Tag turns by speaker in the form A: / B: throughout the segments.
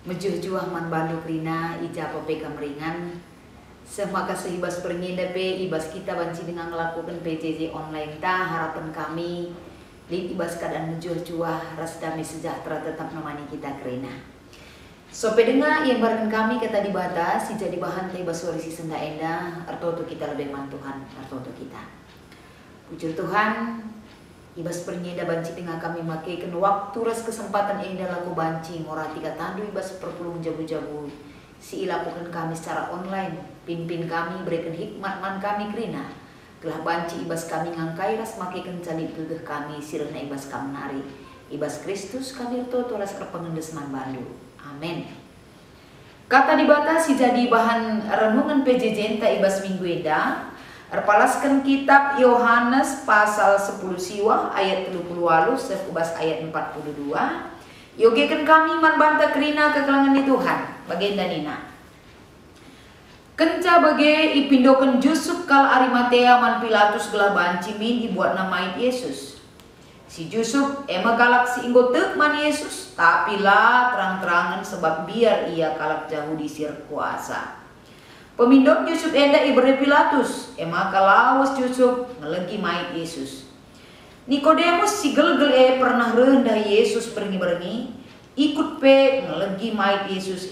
A: Mejuh-juah man bandu krina ija pepeka meringan. Semaka sehibas pernginda pe ibas kita banci dengan melakukan PJJ online ta harapan kami di ibas keadaan mejuh-juah ras damai sejahtera tetap menemani kita krina. Sope dengar yang bareng kami kata dibatas si jadi bahan ta ibas suara si senda enda artoto kita lebih man Tuhan artoto kita. Puji Tuhan ibas pernginda banci dengan kami makaikan waktu ras kesempatan enda laku banci ngorati katandu ibas perpulung jabu-jabu si ilakukan kami secara online pimpin kami berikan hikmat man kami krina telah banci ibas kami ngangkai ras makaikan cali pegeh kami sirena ibas kami nari ibas Kristus kami toto ras perpengendes man bandu amin. Kata dibatasi jadi bahan renungan PJJ enta ibas minggu enda Erpalaskan kitab Yohanes pasal 10 siwa ayat 38 sekubas ayat 42. Yogekan kami man banta krina kekelangan di Tuhan bagian danina. Kenca bage ipindokan Jusuf kal Arimatea man Pilatus gelah banci min ibuat namait Yesus. Si Jusuf ema kalak si inggotek man Yesus tapi lah terang-terangan sebab biar ia kalak jauh di sir kuasa. Pemindom Yusuf enda ibere Pilatus, emaka lawas Yusuf ngelegi mait Yesus. Nikodemus si gelgel pernah rendah Yesus berengi-berengi, ikut pe ngelegi mait Yesus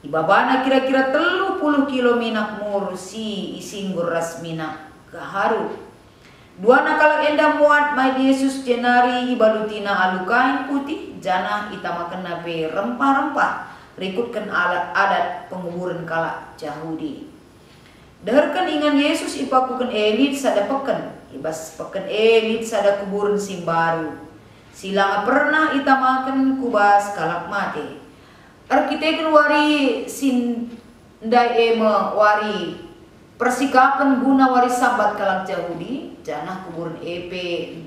A: Ibabana kira-kira 30 kilo minak mur si isinggur ras minak keharu. Dua nakala enda muat mait Yesus jenari ibalutina alukain putih, jana itamakan nape rempah-rempah. Rikutkan adat penguburan kala Yahudi. Daharkan ingan Yesus ipakukan elit sada peken. Ibas peken elit sada kuburan simbaru. Silanga pernah itamakan kubas kalak mate. Arkiteken wari sindai ema wari persikapan guna wari sabat kalak Yahudi. Janah kuburan epe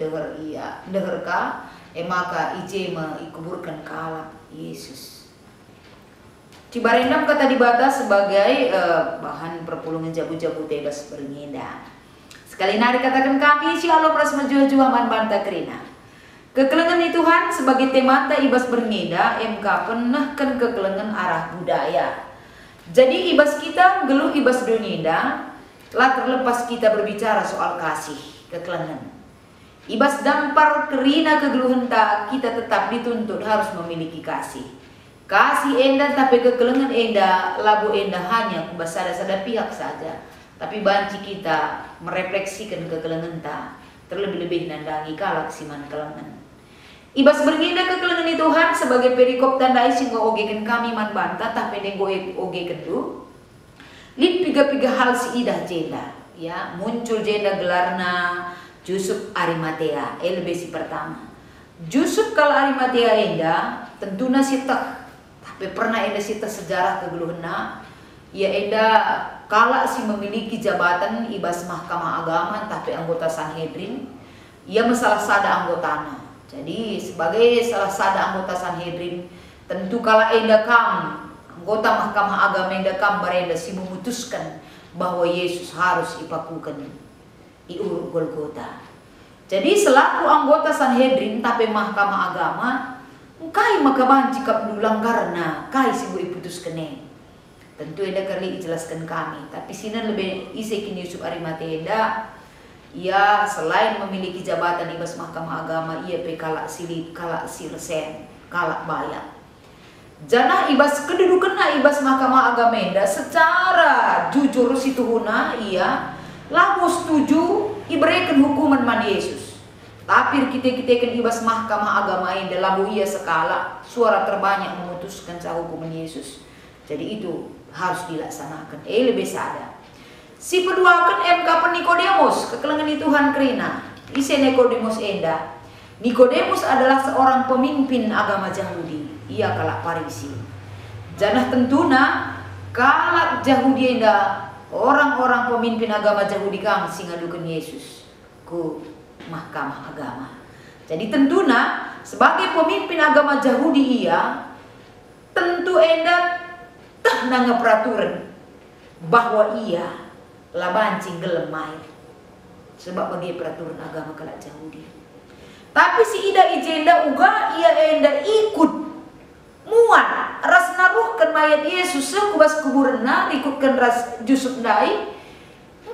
A: deherka emaka ijema ikuburkan kalak Yesus. Cibarendam kata dibatas sebagai bahan perpulungan jabu-jabu tebas bernginda. Sekali nari katakan kami shalom ras mejuah-juah man banta krina. Kekelengan di Tuhan sebagai temata ibas bernginda MK penahkan kekelengan arah budaya. Jadi ibas kita geluh ibas bernginda lah terlepas kita berbicara soal kasih kekelengan. Ibas dampar kerina kegeluhan tak kita tetap dituntut harus memiliki kasih. Kasih enda tapi kekelengan enda labu enda hanya kubasada-sada pihak saja. Tapi banci kita merefleksikan kekelengan ta terlebih-lebih nandangi kalak siman kelengan. Ibas bernginda kekelengan di Tuhan sebagai perikop tandai singgo ogekan kami man banta tapi denggo ogekan du. Lip piga-piga hal si idah jenda ya muncul jenda gelarna Jusuf Arimatea lebih si pertama. Jusuf kal Arimatea enda tentuna si tak tapi pernah enda sita sejarah kegeluhna ia enda kala si memiliki jabatan ibas mahkamah agama tapi anggota Sanhedrin ia masalah sada anggotana. Jadi sebagai salah sada anggota Sanhedrin tentu kala enda kam anggota mahkamah agama enda kam barenda si memutuskan bahwa Yesus harus ipakukan iur Golgota. Jadi selaku anggota Sanhedrin tapi mahkamah agama kai maka banci kap dulang karena kai si bui putus kene. Tentu enda kali jelaskan kami. Tapi sinan lebih isekin Yusuf Arimatea enda. Ia selain memiliki jabatan ibas mahkamah agama, ia pe kalak silit, kalak sirsen, kalak bayak. Jana ibas kedudukan ibas mahkamah agama enda secara jujur situhuna ia lamu setuju iberikan hukuman man Yesus. Tapi kita kan ibas mahkamah agama enda labu ia sekala suara terbanyak memutuskan hukuman Yesus. Jadi itu harus dilaksanakan. Lebih sadar. Si peduakan MK Nikodemus kekelengan di Tuhan krina. Ise Nikodemus enda. Nikodemus adalah seorang pemimpin agama Yahudi. Ia kalak Parisi. Janah tentuna kalak Yahudi enda orang-orang pemimpin agama Yahudi kang singadukan Yesus ku mahkamah agama. Jadi tentunya sebagai pemimpin agama Yahudi ia tentu enda tah nanga peraturan bahwa ia labancing gelem main sebab bagi peraturan agama kalak Yahudi. Tapi si ida ijenda uga ia enda ikut muat ras mayat Yesus kubas kuburna rikutkan ras Yusuf dai.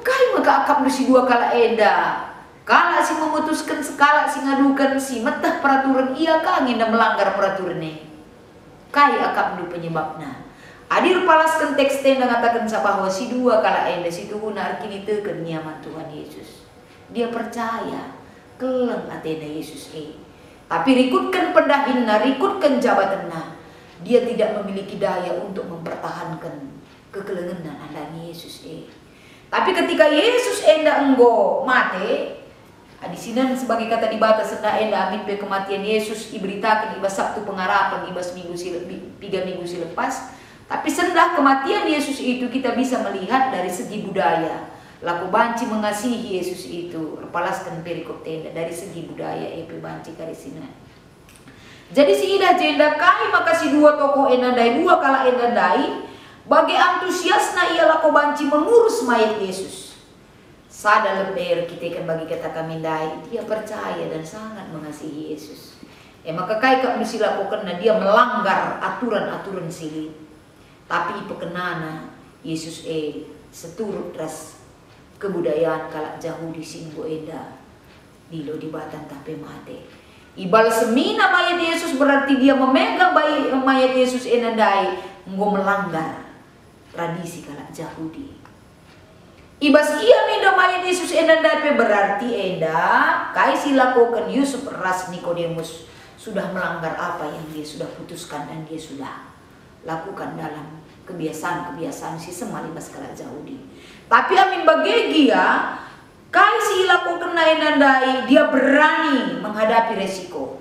A: Kai maka akap si dua kala enda. Kala si memutuskan sekala si ngadukan si metah peraturan ia kangin dan melanggar peraturan ini. Kai akap nu penyebabna. Adir palaskan teks tenda ngatakan bahwa si dua kala enda si tuhuna arkini teukeun nyaman Tuhan Yesus. Dia percaya keleng atena Yesus Tapi rikutkan pendahinna, rikutkan jabatanna. Dia tidak memiliki daya untuk mempertahankan kekelengenan andani Yesus Tapi ketika Yesus enda enggo mate, di sini sebagai kata di batas senda enda amit be kematian Yesus diberitakan ibas Sabtu pengharapan ibas 3 minggu selepas. Tapi sendah kematian Yesus itu kita bisa melihat dari segi budaya. Laku banci mengasihi Yesus itu, repalaskan perikop tenda dari segi budaya banci kari sini. Jadi si idah jenda kai maka si dua tokoh enandai dua kala enandai bagi antusiasna ia laku banci mengurus mayat Yesus. Sada leber kita kan bagi kata kami dai dia percaya dan sangat mengasihi Yesus. Maka kai kak mesti lakukan dia melanggar aturan-aturan sili. Tapi pekenana Yesus seturut ras kebudayaan kalak Yahudi singgo enda dilo di batan tapi mate. Ibal semina mayat Yesus berarti dia memegang mayat Yesus enandai nggo melanggar tradisi kalak Yahudi. Ibas ia minda mayat Yesus enandai berarti enda kai silakukan Yusuf ras Nikodemus sudah melanggar apa yang dia sudah putuskan dan dia sudah lakukan dalam kebiasaan-kebiasaan si semalibas kalak Yahudi. Tapi amin bagegi ya kai si lakukan enandai dia berani menghadapi resiko.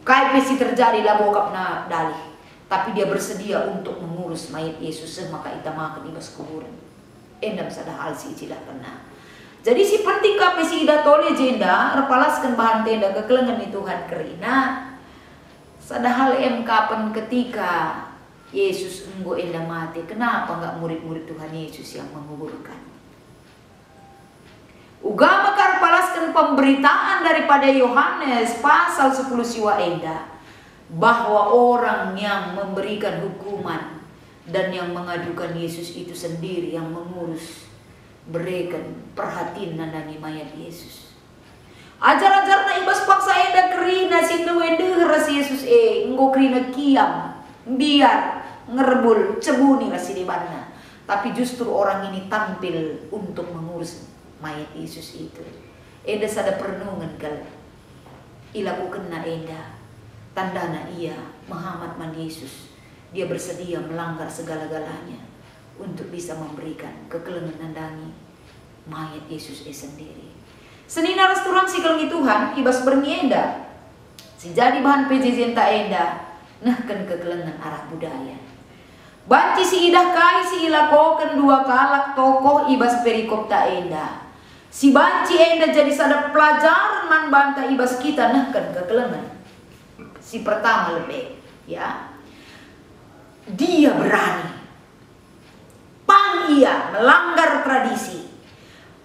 A: Kai pesi terjadi lah bokap na dalih. Tapi dia bersedia untuk mengurus mayat Yesus maka ita makan ibas kuburan. Endam sada hal si icilah kena. Jadi si penting kami si ida tole jenda repalaskan bahan tenda kekelengan ni Tuhan kerina. Sada hal kapan ketika Yesus enggo enda mati, kenapa enggak murid-murid Tuhan Yesus yang menguburkan? Uga maka repalaskan pemberitaan daripada Yohanes pasal 10 siwa enda bahwa orang yang memberikan hukuman dan yang mengadukan Yesus itu sendiri yang mengurus berikan perhatian nandani mayat Yesus. Ajar-ajarna ibas paksa enda kerina sindu ende ras Yesus enggo kerina kiam biar ngerebul cebuni ras di bana. Tapi justru orang ini tampil untuk mengurus mayat Yesus itu. Enda sada perenungan kal ilakukan na enda tandana ia Muhammad man Yesus. Dia bersedia melanggar segala-galanya untuk bisa memberikan kekelengan nandani mayat Yesus sendiri. Senina restoran si kelengi Tuhan ibas bermienda. Si jadi bahan PJJ tak enda nahkan kekelengan arah budaya. Banci si idah kai si ilakokan dua kalak tokoh ibas perikop tak enda. Si banci enda jadi sada pelajaran man banta ibas kita nahkan kekelengan. Si pertama lebih ya. Dia berani. Pang ia melanggar tradisi.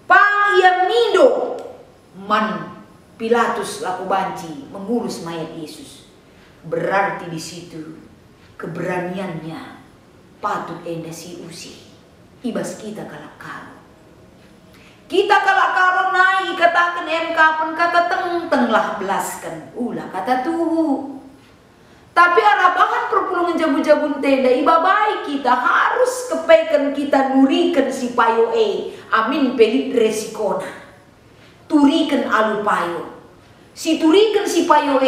A: Pang ia mindo man Pilatus laku banci mengurus mayat Yesus. Berarti di situ keberaniannya patut enda si usi. Ibas kita kalak karo. Kita kalak karo naik katakan kapan kata teng-tenglah belaskan ulah kata tuhu. Tapi arabahan perpulungan jabu-jabun tenda iba baik kita harus kepekan kita nurikan si payo amin pelit resikona. Turikan alu payo. Si turikan si payo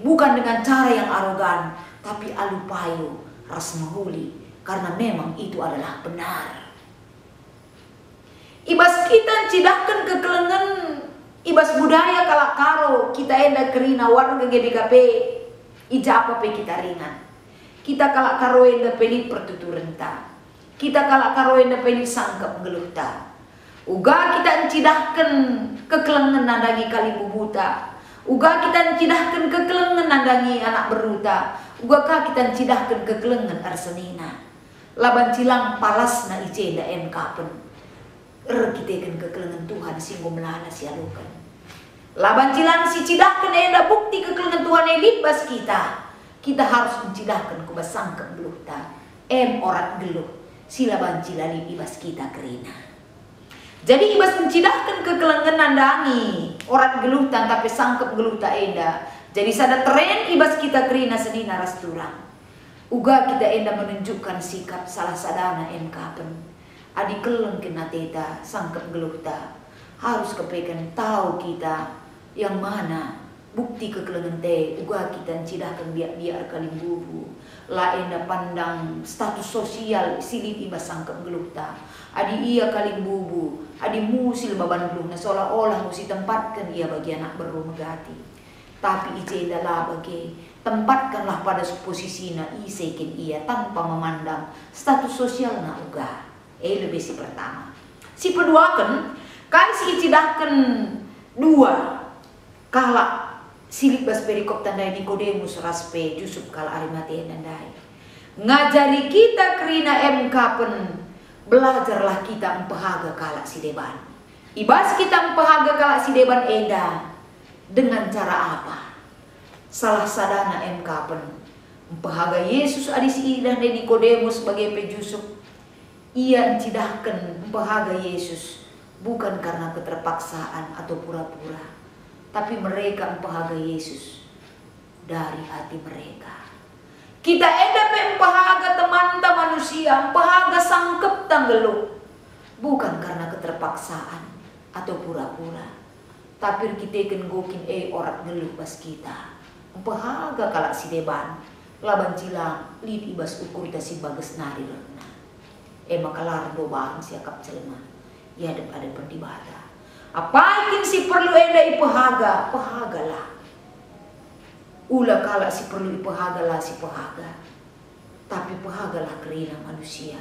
A: bukan dengan cara yang arogan, tapi alu payo ras mahuli karena memang itu adalah benar. Ibas kita cidahkan kekelengan ibas budaya kalak karo kita enda kerina warga GBKP. Ija apa pe kita ringan. Kita kalak karo enda pelit pertuturan ta. Kita kalak karo enda pelit sangkap ngeluh ta. Uga kita encidahkan kekelengan nandangi kali bubuta. Uga kita encidahkan kekelengan nandangi anak beruta. Uga kita encidahkan kekelengan arsenina. Laban cilang palasna icenda kapen. Kita kekelengan Tuhan singgo melana sialukan. Laban cilang si cidahkan enda bukti kekelengan Tuhan libas kita. Kita harus mencidahkan kubas sangkep beluhta. orat geluh sila banci lali ibas kita kerina. Jadi ibas mencidahkan kekelengenan dangi orat geluh tan tapi sangkep geluh tak enda. Jadi sada tren ibas kita kerina seni naras turang. Uga kita enda menunjukkan sikap salah sadana kapen. Adi keleng kena teta sangkep geluh ta. Harus kepekan tahu kita yang mana bukti kekelengan te. Uga kita cidahkan biar kalim bubu. La enda pandang status sosial silip ibas sangkep geluh ta. Adi iya kalim bubu. Adi musil baban geluh na seolah-olah musi tempatkan ia bagi anak berumegati. Tapi ije adalah bagi tempatkanlah pada posisi na isekin ia tanpa memandang status sosial na uga. Lebih si pertama. Si kedua kan si icidahkan dua kala silip bas perikop tandai Nikodemus raspe Yusuf kala Arimatea tandai. Ngajari kita kerina kapen belajarlah kita empehaga kala si deban. Ibas kita empehaga kala si deban eda. Dengan cara apa? Salah sadana kapen empehaga Yesus adis idah dan Nikodemus sebagai pejusuk. Ia encidahkan empehaga Yesus bukan karena keterpaksaan atau pura-pura, tapi mereka empehaga Yesus dari hati mereka. Kita eda empehaga teman manusia, empehaga sangkep tanggeluk, bukan karena keterpaksaan atau pura-pura. Tapi kita kan gokin orat geluh bas kita. Empehaga kalak si deban. Laban cilang lid ibas ukur ta si bagas nari rena. Makalar dobaan siakap celma. Ya ada pendibata. Apaikin si perlu eda ipehaga, pehagalah. Ula kalak si perlu ipehagalah si pehaga. Tapi pehagalah kerina manusia.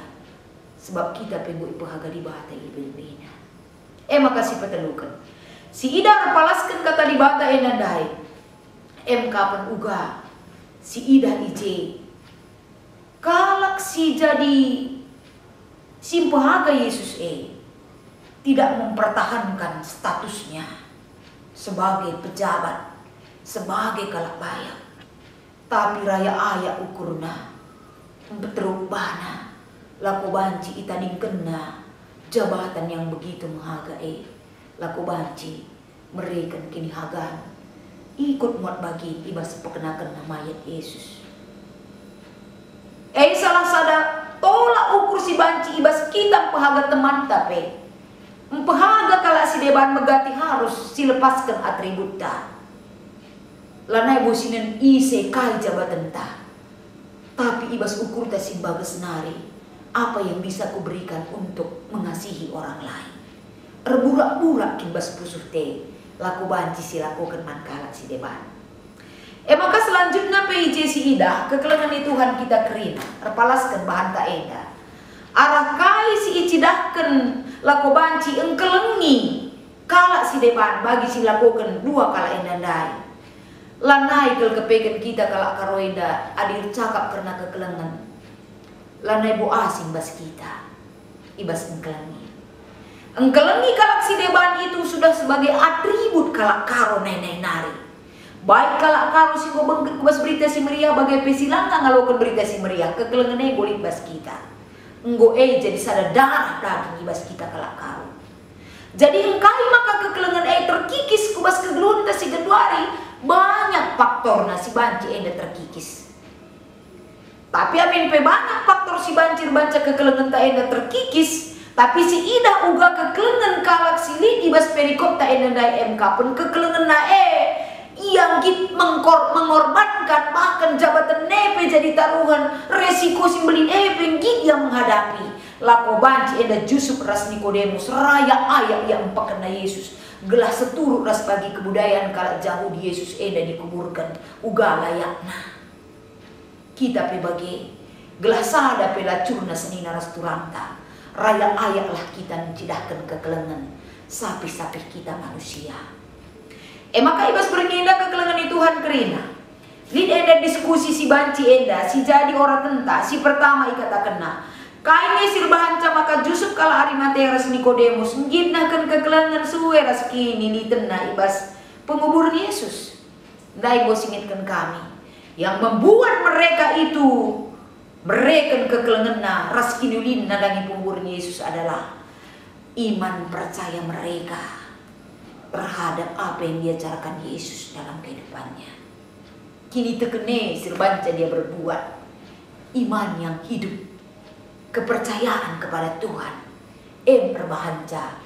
A: Sebab kita penggo ipehaga di bata ilbina. Makasih petelukan. Si Ida palaskan kata di bata enandai. Kapan uga si Ida ije. Kalak si jadi simpehaga Yesus tidak mempertahankan statusnya sebagai pejabat, sebagai kalak bayak. Tapi raya ayak ukurna, beterubana, laku banci itading kena jabatan yang begitu menghaga laku banci mereka kini hagan ikut muat bagi ibas perkenakan mayat Yesus. Salah sada tolak ukur si banci ibas kita empehaga teman tapi empehaga kala si deban megati harus silepaskan atribut ta. Lanai bosinen ise kai jabatan ta. Tapi ibas ukur ta si bagas nari apa yang bisa kuberikan untuk mengasihi orang lain. Erburak-burak kibas pusuh te laku banci si lakukan man kala si deban. Maka selanjutnya PIJ si Ida kekelengan Tuhan kita kerina terpalaskan bahan tak eda. Arah kai si icidahkan laku banci engkelengi kala si deban bagi si lakukan dua kala endandai. Lanai kel kepekan kita kala karoida adir cakap karena kekelengan. Lanai bo asing bas kita ibas engkelengi. Engkelengi kalak si deban itu sudah sebagai atribut kalak karo nenek nari. Baik kalak karo si bengket kubas berita si meriah bagai pesilangga ngalokan berita si meriah kekelengan golit bas kita. Enggo jadi sada darah daging ibas kita kalak karo. Jadi engkai maka kekelengan terkikis kubas kegelun si geduari banyak faktor si banci terkikis. Tapi amin pe banyak faktor si bancir banca kekelengan ta terkikis. Tapi si Ida uga kekelengan kalak si lidi bas perikop ta dai kapen kekelengan na yang git mengorbankan bahkan jabatan nepe jadi taruhan resiko si beli git yang menghadapi lako banci Yusuf ras Nikodemus raya ayak yang empakna Yesus gelas seturut ras bagi kebudayaan kalak jauh di Yesus dikuburkan uga layakna kita pe bagi gelas sada pe lacurna senina ras turanta raya ayak lah kita mencidahkan kekelengan sapi-sapi kita manusia. Maka ibas berindah kekelengan Tuhan kerina. Lid eda diskusi si banci si jadi orang tenta si pertama ikata kena. Kainnya sirbahanca maka Yusuf kala Arimatea ras Nikodemus ngidnahkan kekelengan suwe ras kini litena ibas pengubur Yesus. Dai bos ingatkan kami yang membuat mereka itu Mereka kekelengena ras kinulin nadangi pemburuan Yesus adalah iman percaya mereka terhadap apa yang diajarkan Yesus dalam kehidupannya. Kini tekene sirbanca dia berbuat iman yang hidup, kepercayaan kepada Tuhan. Perbahanca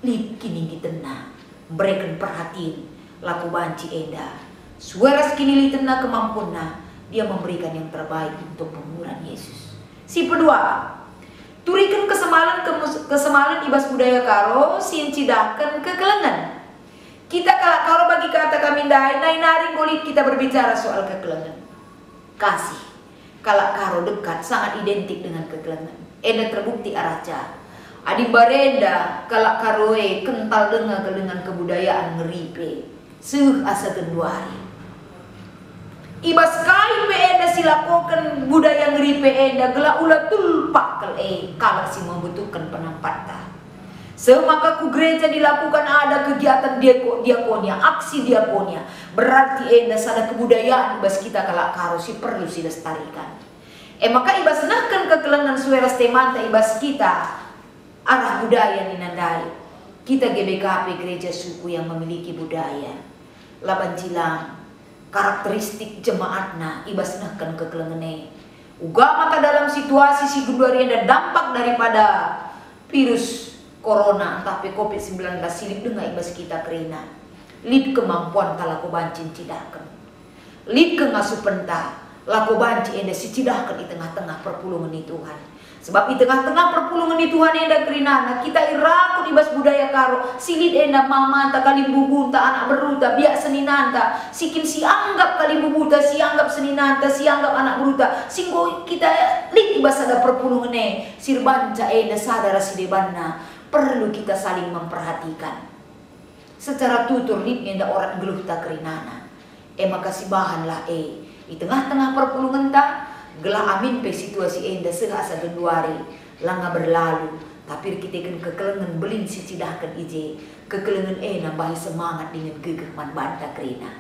A: lip kini ditena berikan perhatian laku banci enda. Suara kini litena kemampuannya, dia memberikan yang terbaik untuk pemburuan Yesus. Si kedua, turikan kesemalan ibas budaya karo sincidahkan kekelengan. Kita kalau bagi kata kami nari kulit kita berbicara soal kekelengan. Kasih kalau karo dekat sangat identik dengan kekelengan. Enda terbukti araca. Adi barenda kalau karoe kental dengan kebudayaan ngeripe. Asa genduari. Ibas kai enda silakokan budaya ngeripe enda gela ulah tulpak kalau si membutuhkan penampatan. Semaka ku gereja dilakukan ada kegiatan diakonia, aksi diakonia. Berarti enda sada kebudayaan ibas kita kalak karo si perlu dilestarikan. Maka ibas nahkan kekelengan suara temanta ibas kita arah budaya ninandai. Kita GBKP gereja suku yang memiliki budaya. Laban cilang karakteristik jemaatna ibas nahkan kekelengene. Uga maka dalam situasi si gunduari ada dampak daripada virus corona tapi COVID-19 silip dengan ibas kita kerina. Lip kemampuan talaku bancin cidakan. Lip kengasuh penta laku banci enda si cidakan di tengah-tengah perpulungan di Tuhan. Sebab di tengah-tengah perpulungan di Tuhan enda kerinana kita iraku ibas budaya karo silid enda mama ta kali bubunta anak beruta biak seninanta sikin si anggap kali bubuta si anggap seninanta si anggap anak beruta singgo kita lid ibas ada perpulungan sirbanca enda sadar si debanna. Perlu kita saling memperhatikan. Secara tutur lid enda orang geluh tak kerinana. Makasih bahanlah di tengah-tengah perpulungan ta gelah amin pe situasi enda sehasa Januari langa berlalu tapi kita kan kekelengan belin si cidahkan ije kekelengan nambahi semangat dengan gegeh man banta kerina.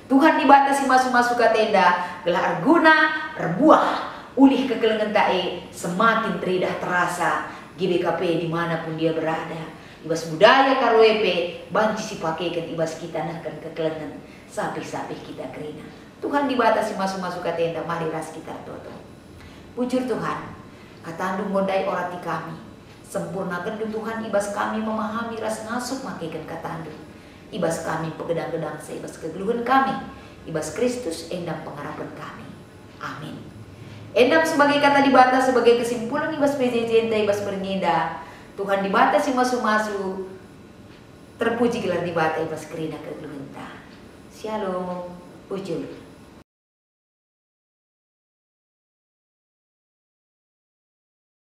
A: Tuhan dibatasi masuk-masuk ke tenda gelah arguna rebuah ulih kekelengan tae semakin teridah terasa GBKP dimanapun dia berada. Ibas budaya karoepe banci si pakaikan ibas kita nahkan kekelengan sampai kita kerina. Tuhan dibatasi masuk-masuk ke tenda, mari ras kita toto. Pucur Tuhan, katandung gondai orati kami. Sempurnakan Tuhan ibas kami memahami ras ngasuk makaikan katandung. Ibas kami pegedang-gedang seibas kegeluhan kami. Ibas Kristus endam pengharapan kami. Amin. Endam sebagai kata dibatas sebagai kesimpulan ibas PJJ enda ibas bernyenda. Tuhan dibatasi masuk-masuk. Terpuji gelar dibatas ibas kerina kegeluhan ta. Shalom. Pucur.